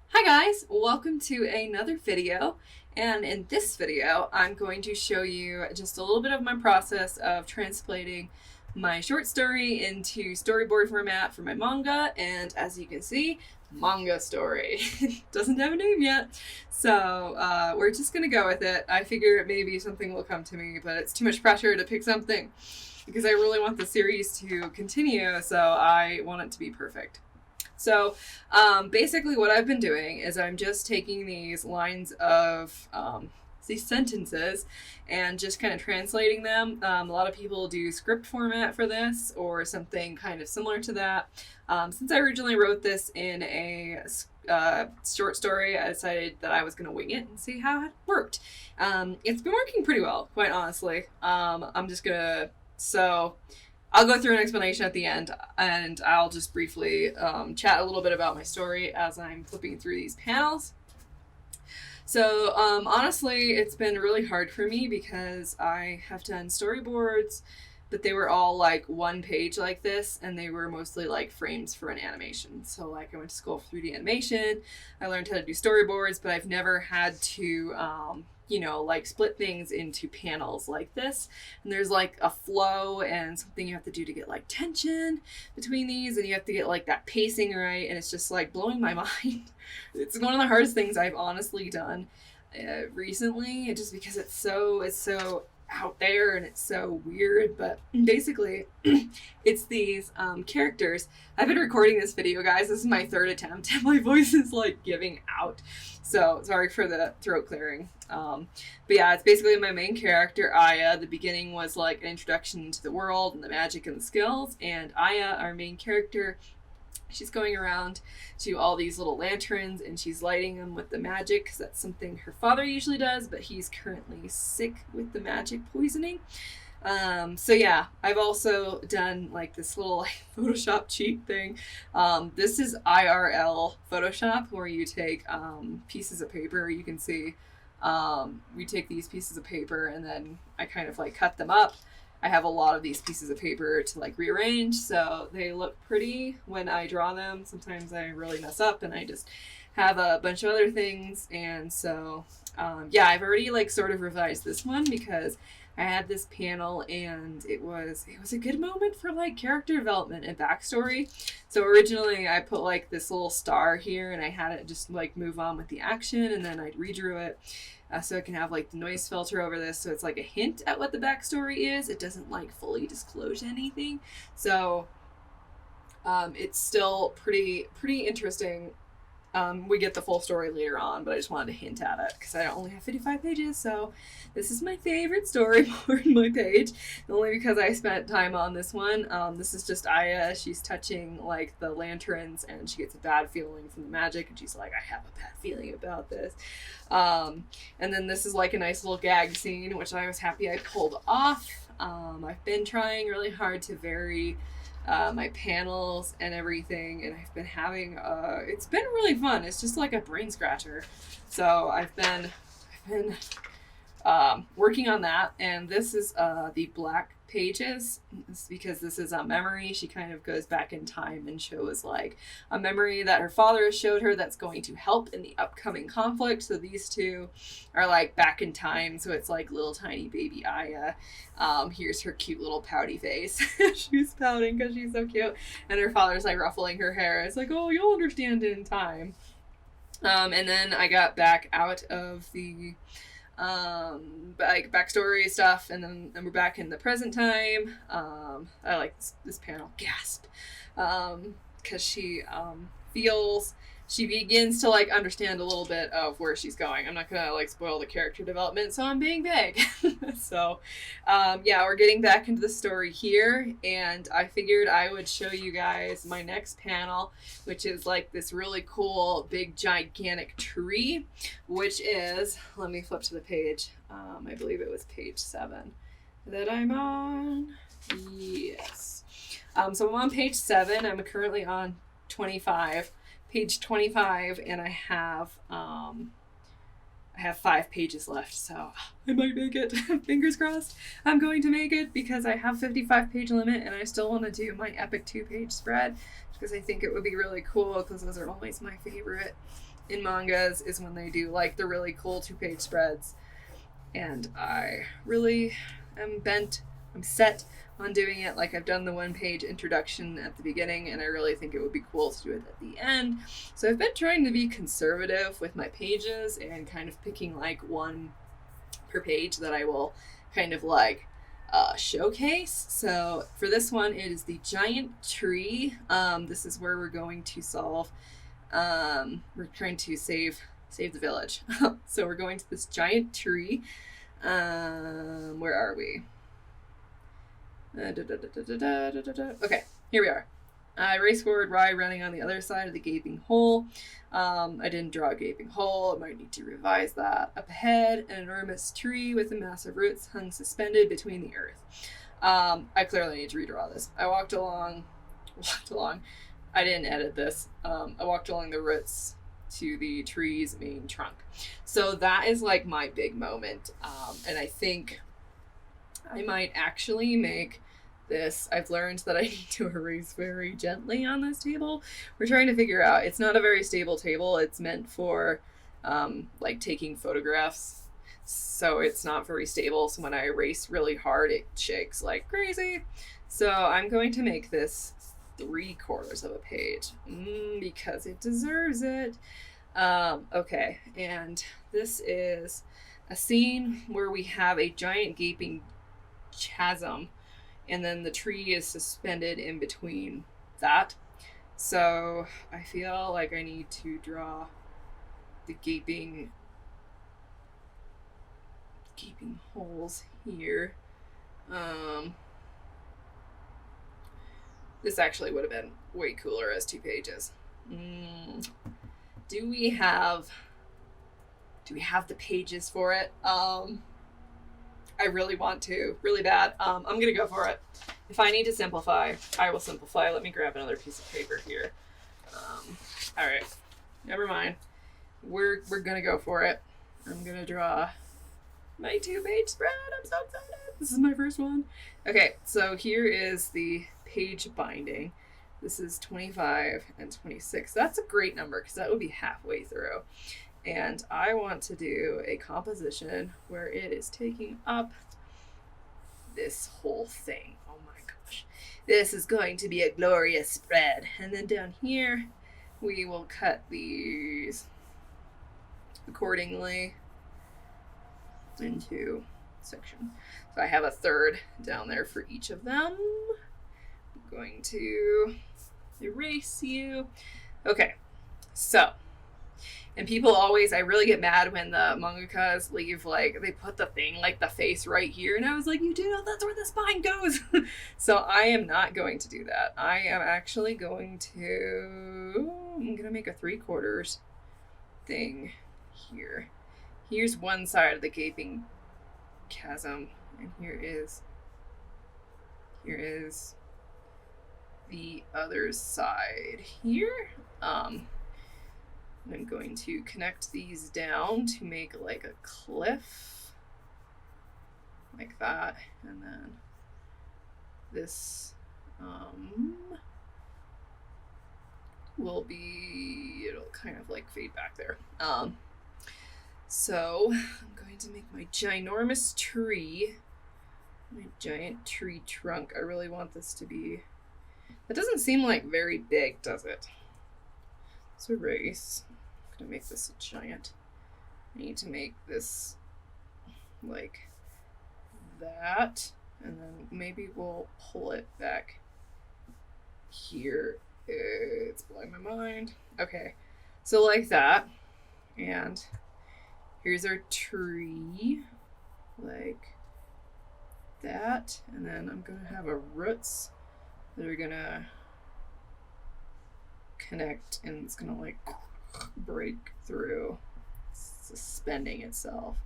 Hi guys, welcome to another video, and in this video I'm going to show you just a little bit of my process of translating my short story into storyboard format for my manga, and as you can see, manga story. Doesn't have a name yet, so we're just gonna go with it. I figure maybe something will come to me, but it's too much pressure to pick something because I really want the series to continue, so I want it to be perfect. So basically what I've been doing is I'm just taking these lines of these sentences and just kind of translating them. A lot of people do script format for this or something kind of similar to that. Since I originally wrote this in a short story, I decided that I was going to wing it and see how it worked. It's been working pretty well, quite honestly. I'm just going to... So I'll go through an explanation at the end, and I'll just briefly chat a little bit about my story as I'm flipping through these panels. So honestly, it's been really hard for me because I have done storyboards, but they were all like one page like this, and they were mostly like frames for an animation. So like I went to school for 3D animation, I learned how to do storyboards, but I've never had to like split things into panels like this. And there's like a flow and something you have to do to get like tension between these, and you have to get like that pacing right, and it's just like blowing my mind. It's one of the hardest things I've honestly done recently, just because it's so out there and it's so weird. But basically it's these characters. I've been recording this video, guys. This is my third attempt and my voice is like giving out, so sorry for the throat clearing. But yeah, it's basically my main character, Aya. The beginning was like an introduction to the world and the magic and the skills, and Aya, our main character, she's going around to all these little lanterns and she's lighting them with the magic because that's something her father usually does, but he's currently sick with the magic poisoning. So yeah, I've also done like this little like Photoshop cheat thing. This is IRL Photoshop, where you take pieces of paper. You can see we take these pieces of paper and then I kind of like cut them up. I have a lot of these pieces of paper to like rearrange, so they look pretty when I draw them. Sometimes I really mess up and I just have a bunch of other things. And so yeah, I've already like sort of revised this one because I had this panel and it was a good moment for like character development and backstory. So originally I put like this little star here and I had it just like move on with the action, and then I redrew it so I can have like the noise filter over this, so it's like a hint at what the backstory is. It doesn't like fully disclose anything, so it's still pretty interesting. We get the full story later on, but I just wanted to hint at it because I only have 55 pages, so this is my favorite storyboard in my page, only because I spent time on this one. This is just Aya. She's touching like the lanterns and she gets a bad feeling from the magic, and she's like, I have a bad feeling about this. And then this is like a nice little gag scene, which I was happy I pulled off. I've been trying really hard to vary my panels and everything, and I've been having it's been really fun. It's just like a brain scratcher, so I've been working on that. And this is the black pages. It's because this is a memory. She kind of goes back in time and shows like a memory that her father showed her that's going to help in the upcoming conflict. So these two are like back in time, so it's like little tiny baby Aya. Here's her cute little pouty face. She's pouting because she's so cute, and her father's like ruffling her hair. It's like, oh, you'll understand it in time. And then I got back out of the like backstory stuff, and then we're back in the present time. I like this panel, gasp, because she begins to like understand a little bit of where she's going. I'm not gonna like spoil the character development, so I'm being vague. So yeah, we're getting back into the story here, and I figured I would show you guys my next panel, which is like this really cool big gigantic tree, which is, let me flip to the page. I believe it was page 7 that I'm on. Yes. So I'm on page 7. I'm currently on 25. Page 25, and I have 5 pages left, so I might make it. Fingers crossed I'm going to make it, because I have 55 page limit and I still want to do my epic 2-page spread because I think it would be really cool, because those are always my favorite. in mangas is when they do like the really cool 2-page spreads. And I really I'm set on doing it. Like, I've done the 1-page introduction at the beginning, and I really think it would be cool to do it at the end. So I've been trying to be conservative with my pages and kind of picking like one per page that I will kind of like showcase. So for this one, it is the giant tree. This is where we're going to solve. We're trying to save the village. So we're going to this giant tree. Where are we? Okay, here we are. I race forward, Rye running on the other side of the gaping hole. I didn't draw a gaping hole. I might need to revise that. Up ahead, an enormous tree with massive roots hung suspended between the earth. I clearly need to redraw this. I walked along. I didn't edit this. I walked along the roots to the tree's main trunk. So that is like my big moment. And I think I might actually make this. I've learned that I need to erase very gently on this table. We're trying to figure out, it's not a very stable table. It's meant for like taking photographs. So it's not very stable. So when I erase really hard, it shakes like crazy. So I'm going to make this 3/4 of a page because it deserves it. Okay, and this is a scene where we have a giant gaping chasm, and then the tree is suspended in between that. So I feel like I need to draw the gaping holes here. This actually would have been way cooler as 2 pages. Do we have the pages for it? I really want to, really bad. I'm gonna go for it. If I need to simplify, I will simplify. Let me grab another piece of paper here. All right, never mind. We're gonna go for it. I'm gonna draw my 2-page spread. I'm so excited. This is my first one. Okay, so here is the page binding. This is 25 and 26. That's a great number because that would be halfway through. And I want to do a composition where it is taking up this whole thing. Oh my gosh. This is going to be a glorious spread. And then down here, we will cut these accordingly into section. So I have a third down there for each of them. I'm going to erase you. Okay, so, and people always, I really get mad when the mangakas leave, like, they put the thing, like the face right here, and I was like, you do know that's where the spine goes. So I am not going to do that. I am actually going to, I'm gonna make a 3/4 thing here. Here's one side of the gaping chasm, and here is the other side here. I'm going to connect these down to make like a cliff, like that, and then this will be, it'll kind of like fade back there. So I'm going to make my ginormous tree, my giant tree trunk. I really want this to be, that doesn't seem like very big, does it? Let's erase. I'm gonna make this a giant. I need to make this like that, and then maybe we'll pull it back here. It's blowing my mind. Okay, so like that, and here's our tree, like that, and then I'm gonna have a roots that are gonna connect, and it's gonna like break through, suspending itself.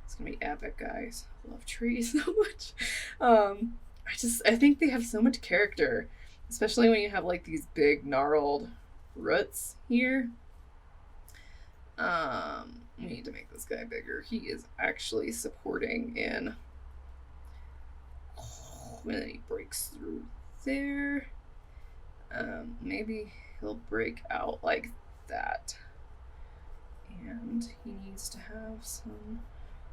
It's gonna be epic, guys. I love trees so much. I think they have so much character, especially when you have like these big gnarled roots here. We need to make this guy bigger. He is actually supporting in when he breaks through there. Maybe he'll break out like that. needs to have some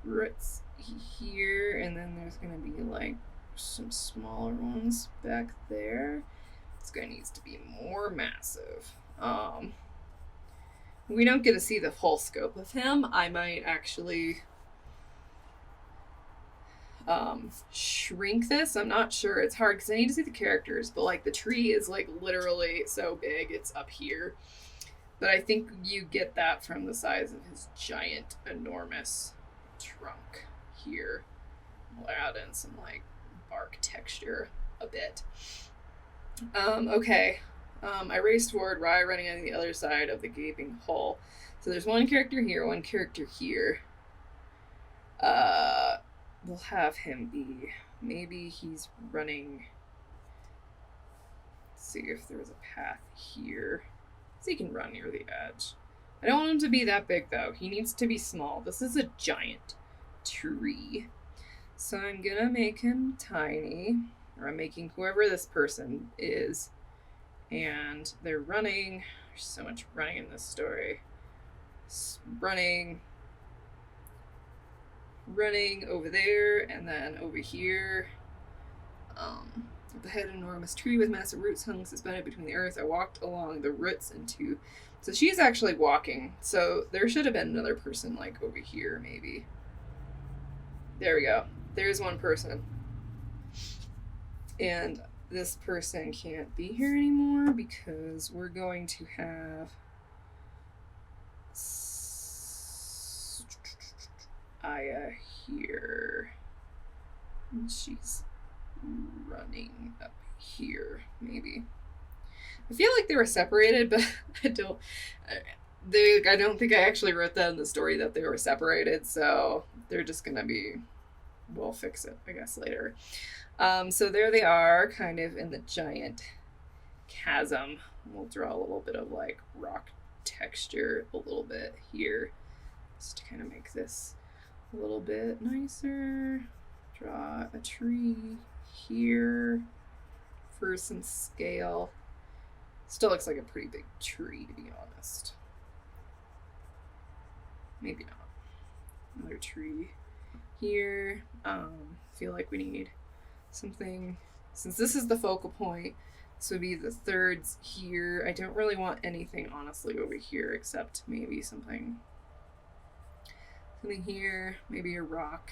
roots here, and then there's gonna be like some smaller ones back there. This guy needs to be more massive. We don't get to see the full scope of him. I might actually shrink this. I'm not sure. It's hard because I need to see the characters, but like the tree is like literally so big, it's up here. But I think you get that from the size of his giant, enormous trunk here. We'll add in some like bark texture a bit. Okay. I raced forward, Rye running on the other side of the gaping hole. So there's one character here, one character here. We'll have him be, maybe he's running. Let's see if there's a path here. So he can run near the edge. I don't want him to be that big though. He needs to be small. This is a giant tree. So I'm gonna make him tiny, or I'm making whoever this person is. And they're running. There's so much running in this story. Running over there, and then over here. At the head of an enormous tree with massive roots hung suspended between the earth, I walked along the roots into. So she's actually walking. So there should have been another person like over here, maybe. There we go. There's one person. And this person can't be here anymore because we're going to have Aya here. And she's running up here, maybe. I feel like they were separated, but I don't think I actually wrote that in the story that they were separated, so they're just gonna be, we'll fix it, I guess, later. So there they are, kind of in the giant chasm. We'll draw a little bit of like rock texture a little bit here, just to kind of make this a little bit nicer. Draw a tree here for some scale. Still looks like a pretty big tree, to be honest. Maybe not. Another tree here. Feel like we need something, since this is the focal point, this would be the thirds here. I don't really want anything honestly over here except maybe something here, maybe a rock,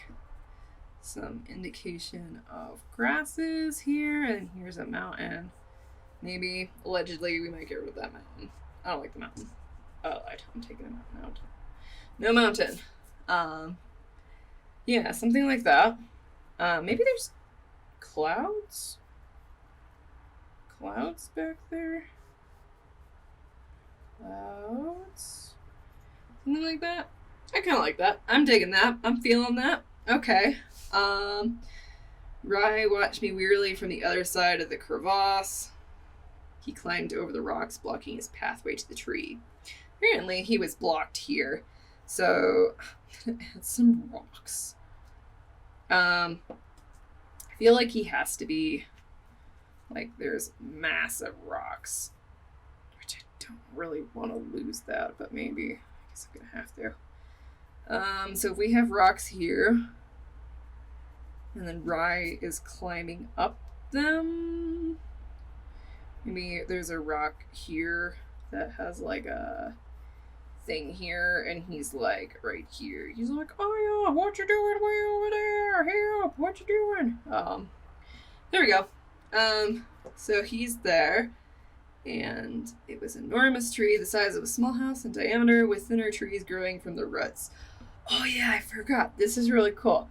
some indication of grasses here, and here's a mountain. Maybe, allegedly, we might get rid of that mountain. I don't like the mountain. Oh, I'm taking a mountain. No mountain. Yeah, something like that. Maybe there's clouds? Clouds back there? Clouds? Something like that? I kind of like that. I'm digging that. I'm feeling that. Okay. Rai watched me wearily from the other side of the crevasse. He climbed over the rocks, blocking his pathway to the tree. Apparently, he was blocked here. So, I'm gonna add some rocks. I feel like he has to be, like, there's massive rocks, which I don't really want to lose that, but maybe, I guess I'm gonna have to. So if we have rocks here, and then Rai is climbing up them, maybe there's a rock here that has like a thing here, and he's like right here. He's like, oh yeah, what you doing way over there? Help, what you doing? There we go. So he's there, and it was an enormous tree the size of a small house in diameter with thinner trees growing from the roots. Oh yeah, I forgot. This is really cool.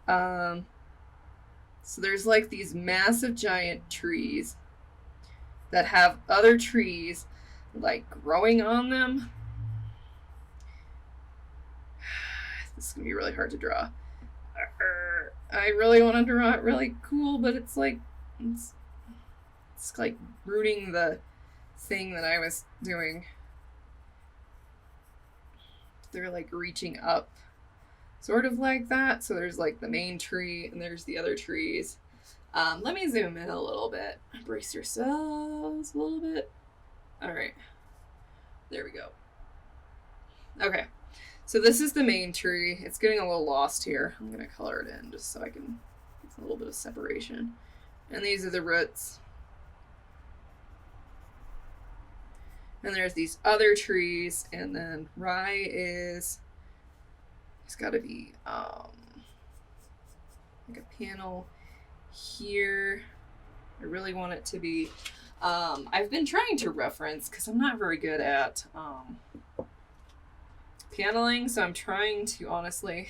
So there's like these massive giant trees that have other trees like growing on them. This is gonna be really hard to draw. I really want to draw it really cool, but it's like it's like rooting the thing that I was doing. They're like reaching up, sort of like that. So there's like the main tree and there's the other trees. Let me zoom in a little bit. Brace yourselves a little bit. All right, there we go. Okay, So this is the main tree. It's getting a little lost here. I'm going to color it in just so I can get a little bit of separation. And these are the roots. And there's these other trees, and then rye is, it's got to be like a panel here. I really want it to be, I've been trying to reference, because I'm not very good at paneling, so I'm trying to honestly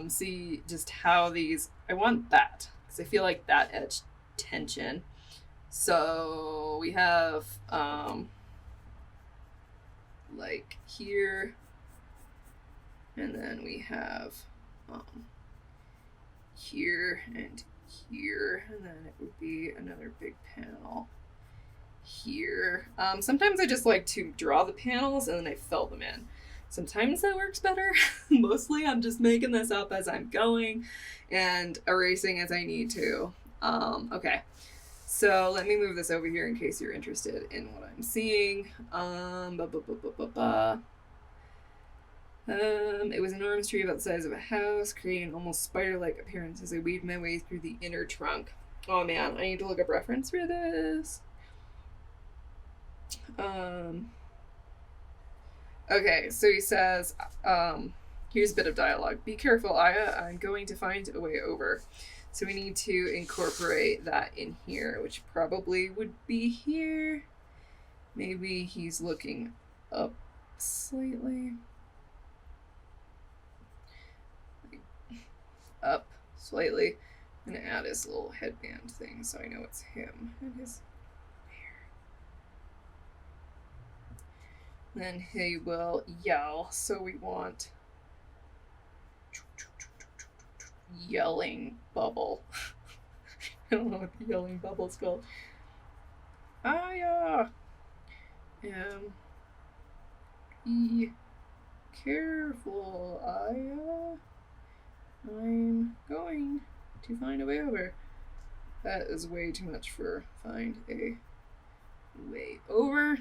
see just how these, I want that, because I feel like that edge tension. So we have like here, and then we have here and here, and then it would be another big panel here. Sometimes I just like to draw the panels and then I fill them in. Sometimes that works better. Mostly I'm just making this up as I'm going and erasing as I need to. Okay, so let me move this over here in case you're interested in what I'm seeing. It was an enormous tree about the size of a house, creating an almost spider-like appearance as I weaved my way through the inner trunk. Oh man, I need to look up reference for this. Okay, so he says, here's a bit of dialogue. Be careful, Aya, I'm going to find a way over. So we need to incorporate that in here, which probably would be here. Maybe he's looking up slightly. Up slightly. I'm gonna add his little headband thing so I know it's him and his hair. Then he will yell, so we want yelling bubble. I don't know what the yelling bubble's called. Aya! Be careful, Aya. I'm going to find a way over. That is way too much for find a way over.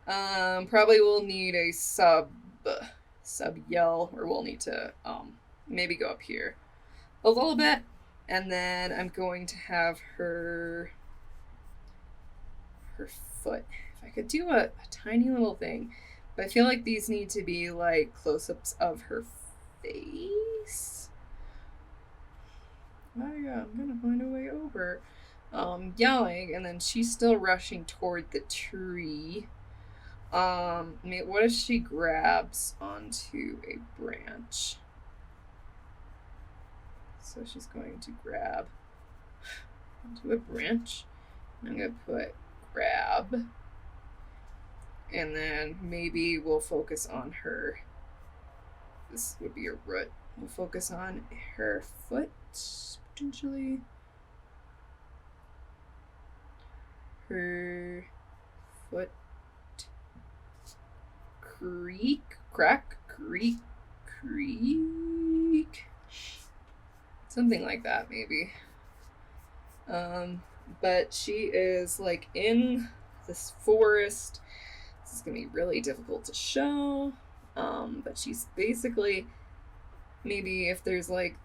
Probably we'll need a sub yell, or we'll need to maybe go up here a little bit, and then I'm going to have her foot. If I could do a tiny little thing, but I feel like these need to be like close-ups of her face. Oh yeah, I'm gonna find a way over. Yelling, and then she's still rushing toward the tree. What if she grabs onto a branch? So she's going to grab onto a branch. I'm gonna put grab, and then maybe we'll focus on her. This would be a root. We'll focus on her foot, potentially. Her foot. Creak. Something like that, maybe. But she is like in this forest. This is gonna be really difficult to show. But she's basically, maybe if there's like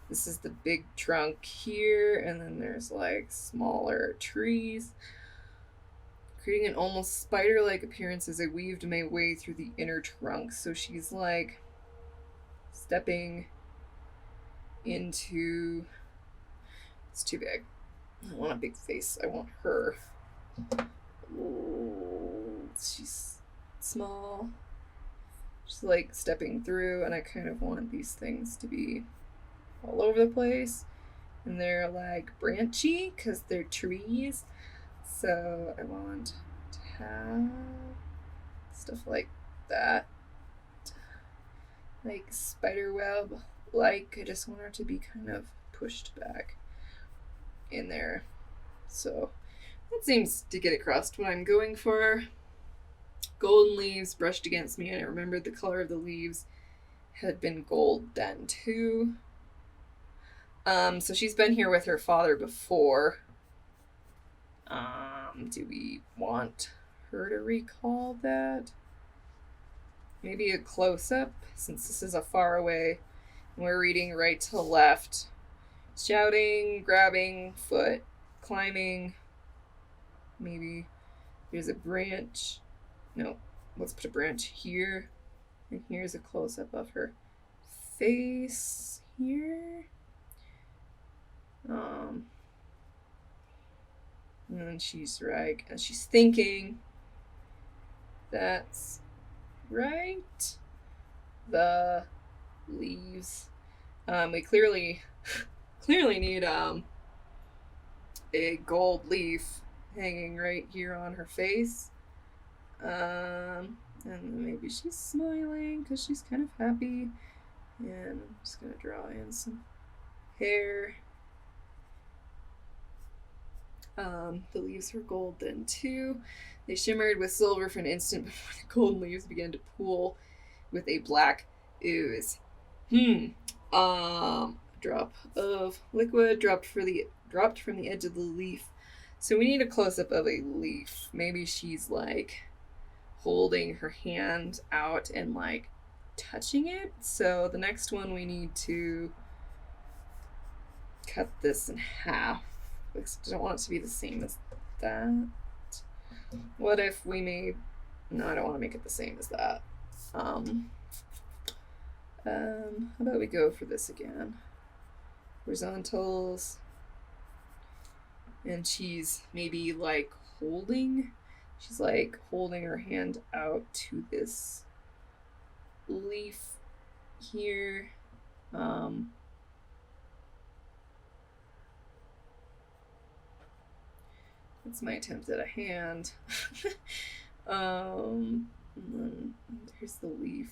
this is the big trunk here, and then there's like smaller trees, creating an almost spider-like appearance as I weaved my way through the inner trunk. So she's like stepping into, it's too big. I don't want a big face. I want her. Ooh, she's small. Just like stepping through, and I kind of want these things to be all over the place, and they're like branchy because they're trees. So I want to have stuff like that, like spider web. Like I just want her to be kind of pushed back in there. So that seems to get across what I'm going for. Golden leaves brushed against me, and I remembered the color of the leaves had been gold then too. So she's been here with her father before. Do we want her to recall that. Maybe a close-up, since this is a far away and we're reading right to left. Shouting, grabbing, foot, climbing. Maybe there's a branch. No, let's put a branch here. And here's a close-up of her face here. And then she's right, and she's thinking. That's right. The leaves. We clearly need a gold leaf hanging right here on her face. And maybe she's smiling because she's kind of happy. And I'm just gonna draw in some hair. The leaves were gold then too. They shimmered with silver for an instant before the golden leaves began to pool with a black ooze. Drop of liquid dropped from the edge of the leaf. So we need a close-up of a leaf. Maybe she's like holding her hand out and like touching it. So the next one we need to cut this in half. I don't want it to be the same as that. What if we made... No, I don't want to make it the same as that. How about we go for this again? Horizontals. And she's maybe like holding... She's like holding her hand out to this leaf here. That's my attempt at a hand. And then here's the leaf.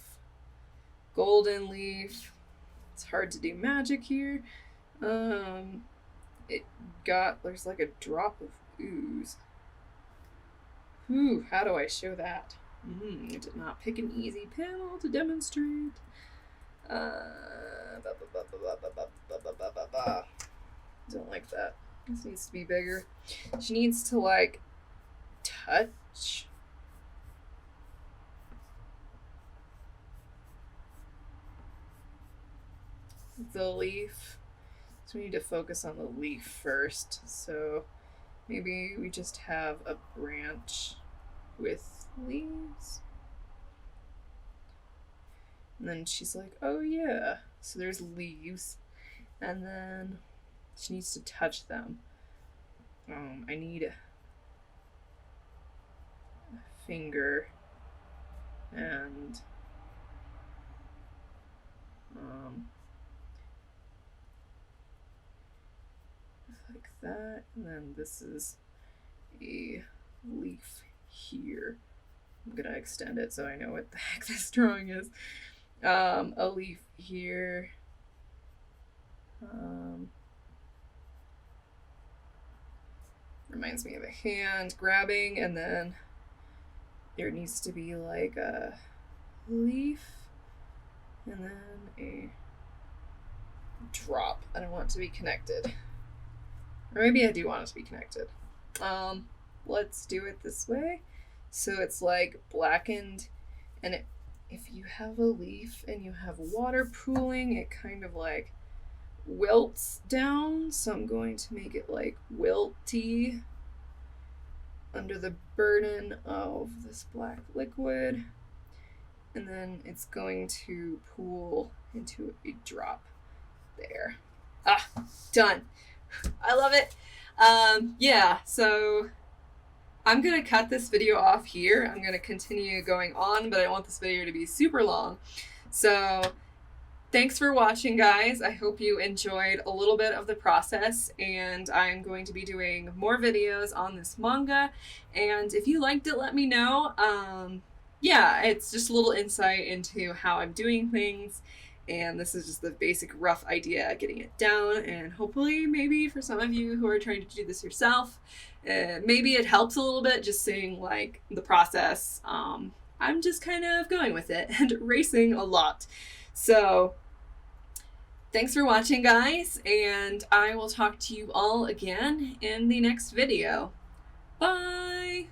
Golden leaf. It's hard to do magic here. There's like a drop of ooze. Ooh, how do I show that? I did not pick an easy panel to demonstrate. Don't like that. This needs to be bigger. She needs to like touch the leaf. So we need to focus on the leaf first. So maybe we just have a branch with leaves. And then she's like, oh yeah. So there's leaves. And then she needs to touch them. I need a finger and like that. And then this is a leaf here. I'm gonna extend it so I know what the heck this drawing is. A leaf here. Reminds me of a hand grabbing, and then there needs to be like a leaf and then a drop. I don't want it to be connected. Or maybe I do want it to be connected. Let's do it this way. So it's like blackened, and if you have a leaf and you have water pooling, it kind of like wilts down. So I'm going to make it like wilty under the burden of this black liquid. And then it's going to pool into a drop there. Done. I love it. Yeah, so I'm going to cut this video off here. I'm going to continue going on, but I want this video to be super long. So thanks for watching, guys. I hope you enjoyed a little bit of the process, and I'm going to be doing more videos on this manga. And if you liked it, let me know. Yeah, it's just a little insight into how I'm doing things. And this is just the basic rough idea, getting it down, and hopefully maybe for some of you who are trying to do this yourself, maybe it helps a little bit just seeing like the process. I'm just kind of going with it and racing a lot. So thanks for watching, guys, and I will talk to you all again in the next video. Bye!